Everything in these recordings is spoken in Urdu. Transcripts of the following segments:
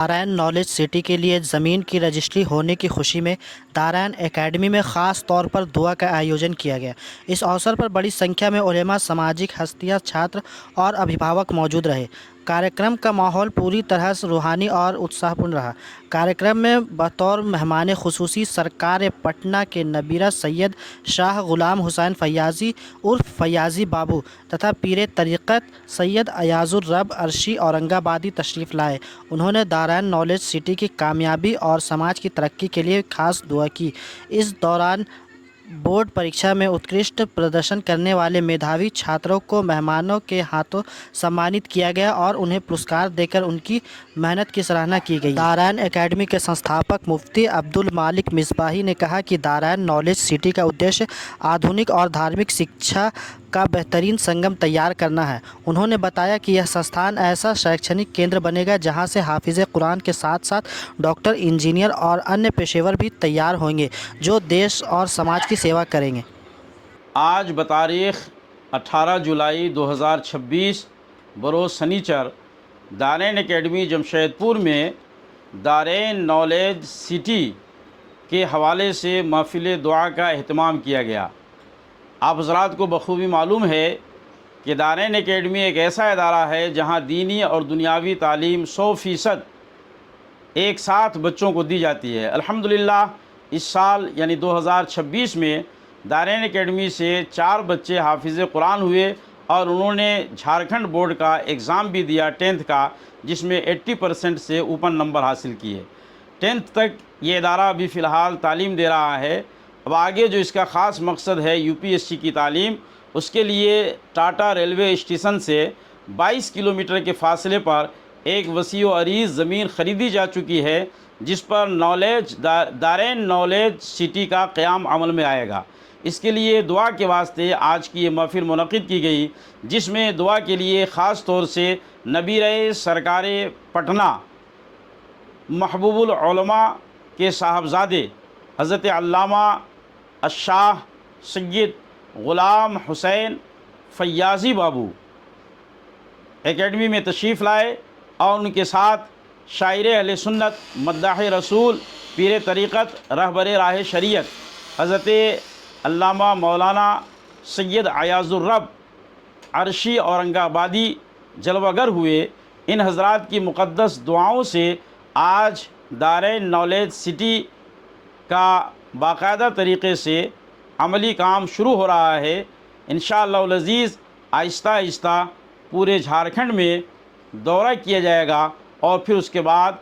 دارین نالج سٹی کے لیے زمین کی رجسٹری ہونے کی خوشی میں دارین اکیڈمی میں خاص طور پر دعا کا آیوجن کیا گیا۔ اس اوسر پر بڑی سنکھیا میں علماء، سماجی ہستیاں، چھاتر اور ابھیبھاوک موجود رہے۔ کاریکرم کا ماحول پوری طرح سے روحانی اور اتساہ پورن رہا۔ کاریکرم میں بطور مہمان خصوصی سرکار پٹنہ کے نبیرہ سید شاہ غلام حسین فیاضی عرف فیاضی بابو تથા پیر طریقت سید ایاز الرب عرشی اورنگ آبادی تشریف لائے۔ انہوں نے دارین نالج سٹی کی کامیابی اور سماج کی ترقی کے لیے خاص دعا کی۔ اس دوران بورڈ پریکشا میں اتکرشٹ پردرشن کرنے والے میدھاوی چھاتروں کو مہمانوں کے ہاتھوں سمانت کیا گیا اور انہیں پرسکار دے کر ان کی محنت کی سراہنا کی گئی۔ دارین اکیڈمی کے سنستھاپک مفتی عبدالمالک مصباحی نے کہا کہ دارین نالج سٹی کا ادیش آدھونک اور دھارمک شکچھا کا بہترین سنگم تیار کرنا ہے۔ انہوں نے بتایا کہ یہ سنستھان ایسا شیکشنک کیندر بنے گا جہاں سے حافظ قرآن کے ساتھ ساتھ ڈاکٹر، انجینئر اور انیہ پیشے ور بھی تیار ہوں گے جو دیش اور سماج کی سیوا کریں گے۔ آج بتاریخ 18 جولائی 2026 بروز سنیچر دارین اکیڈمی جمشید پور میں دارین نالج سٹی کے حوالے سے محفل دعا کا اہتمام کیا گیا۔ آپ حضرات کو بخوبی معلوم ہے کہ دارین اکیڈمی ایک ایسا ادارہ ہے جہاں دینی اور دنیاوی تعلیم 100% ایک ساتھ بچوں کو دی جاتی ہے۔ الحمدللہ اس سال یعنی 2026 میں دارین اکیڈمی سے 4 بچے حافظ قرآن ہوئے اور انہوں نے جھارکھنڈ بورڈ کا ایگزام بھی دیا 10th کا، جس میں 80% سے اوپر نمبر حاصل کیے۔ 10th تک یہ ادارہ ابھی فی الحال تعلیم دے رہا ہے۔ اب آگے جو اس کا خاص مقصد ہے UPSC کی تعلیم، اس کے لیے ٹاٹا ریلوے اسٹیشن سے 22 کلومیٹر کے فاصلے پر ایک وسیع و عریض زمین خریدی جا چکی ہے، جس پر دارین نالج سٹی کا قیام عمل میں آئے گا۔ اس کے لیے دعا کے واسطے آج کی یہ محفل منعقد کی گئی، جس میں دعا کے لیے خاص طور سے نبیرہ سرکار پٹنہ محبوب العلماء کے صاحبزادے حضرت علامہ الشاہ سید غلام حسین فیاضی بابو اکیڈمی میں تشریف لائے اور ان کے ساتھ شاعر اہل سنت، مداح رسول، پیر طریقت، رہبر راہ شریعت حضرت علامہ مولانا سید ایاز الرب عرشی اورنگ آبادی جلوہ گر ہوئے۔ ان حضرات کی مقدس دعاؤں سے آج دارین نالج سٹی کا باقاعدہ طریقے سے عملی کام شروع ہو رہا ہے۔ انشاءاللہ العزیز آہستہ آہستہ پورے جھارکھنڈ میں دورہ کیا جائے گا اور پھر اس کے بعد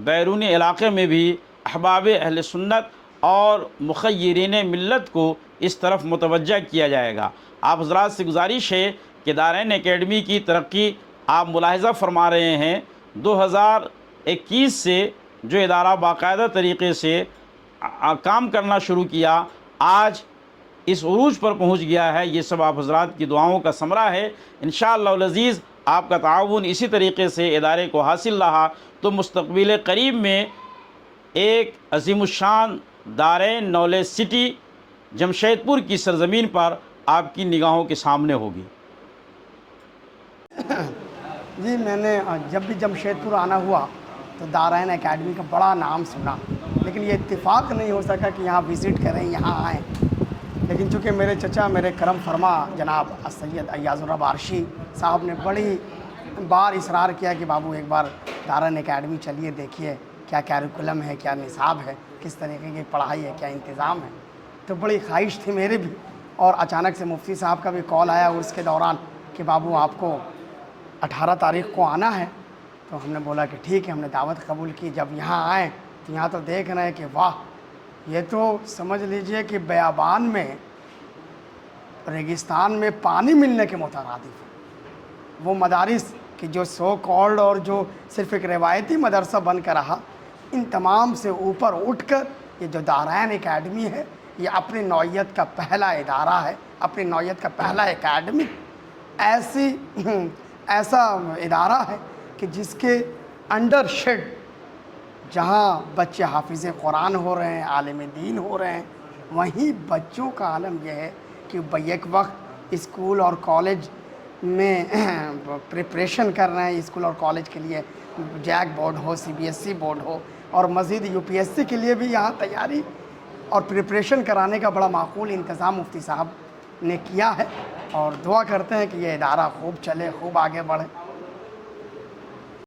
بیرونی علاقے میں بھی احباب اہل سنت اور مخیرین ملت کو اس طرف متوجہ کیا جائے گا۔ آپ حضرات سے گزارش ہے کہ دارین اکیڈمی کی ترقی آپ ملاحظہ فرما رہے ہیں۔ 2021 سے جو ادارہ باقاعدہ طریقے سے کام کرنا شروع کیا، آج اس عروج پر پہنچ گیا ہے۔ یہ سب آپ حضرات کی دعاؤں کا ثمرہ ہے۔ انشاءاللہ العزیز آپ کا تعاون اسی طریقے سے ادارے کو حاصل رہا تو مستقبل قریب میں ایک عظیم الشان دارین نالج سٹی جمشید پور کی سرزمین پر آپ کی نگاہوں کے سامنے ہوگی۔ جی، میں نے جب بھی جمشید پور آنا ہوا تو دارین اکیڈمی کا بڑا نام سنا، لیکن یہ اتفاق نہیں ہو سکا کہ یہاں وزٹ کریں، یہاں آئیں۔ لیکن چونکہ میرے چچا، میرے کرم فرما جناب سید ایاز الرب عرشی صاحب نے بڑی بار اصرار کیا کہ بابو ایک بار دارین اکیڈمی چلیے، دیکھیے کیا کیریکولم ہے، کیا نصاب ہے، کس طریقے کی پڑھائی ہے، کیا انتظام ہے۔ تو بڑی خواہش تھی میرے بھی، اور اچانک سے مفتی صاحب کا بھی کال آیا اس کے دوران کہ بابو آپ کو 18 تاریخ کو آنا ہے۔ تو ہم نے بولا کہ ٹھیک ہے، ہم نے دعوت قبول کی۔ جب یہاں آئیں تو یہاں تو دیکھ رہے ہیں کہ واہ، یہ تو سمجھ لیجئے کہ بیابان میں، ریگستان میں پانی ملنے کے مترادف ہے۔ وہ مدارس کہ جو سو کالڈ اور جو صرف ایک روایتی مدرسہ بن کر رہا، ان تمام سے اوپر اٹھ کر یہ جو دارین اکیڈمی ہے، یہ اپنی نوعیت کا پہلا ادارہ ہے، اپنی نوعیت کا پہلا اکیڈمی، ایسا ادارہ ہے کہ جس کے انڈر شیڈ جہاں بچے حافظ قرآن ہو رہے ہیں، عالم دین ہو رہے ہیں، وہیں بچوں کا عالم یہ ہے کہ بیک وقت اسکول اور کالج میں پریپریشن کر رہے ہیں اسکول اور کالج کے لیے، جیک بورڈ ہو، CBSE بورڈ ہو، اور مزید UPSC کے لیے بھی یہاں تیاری اور پریپریشن کرانے کا بڑا معقول انتظام مفتی صاحب نے کیا ہے، اور دعا کرتے ہیں کہ یہ ادارہ خوب چلے، خوب آگے بڑھے۔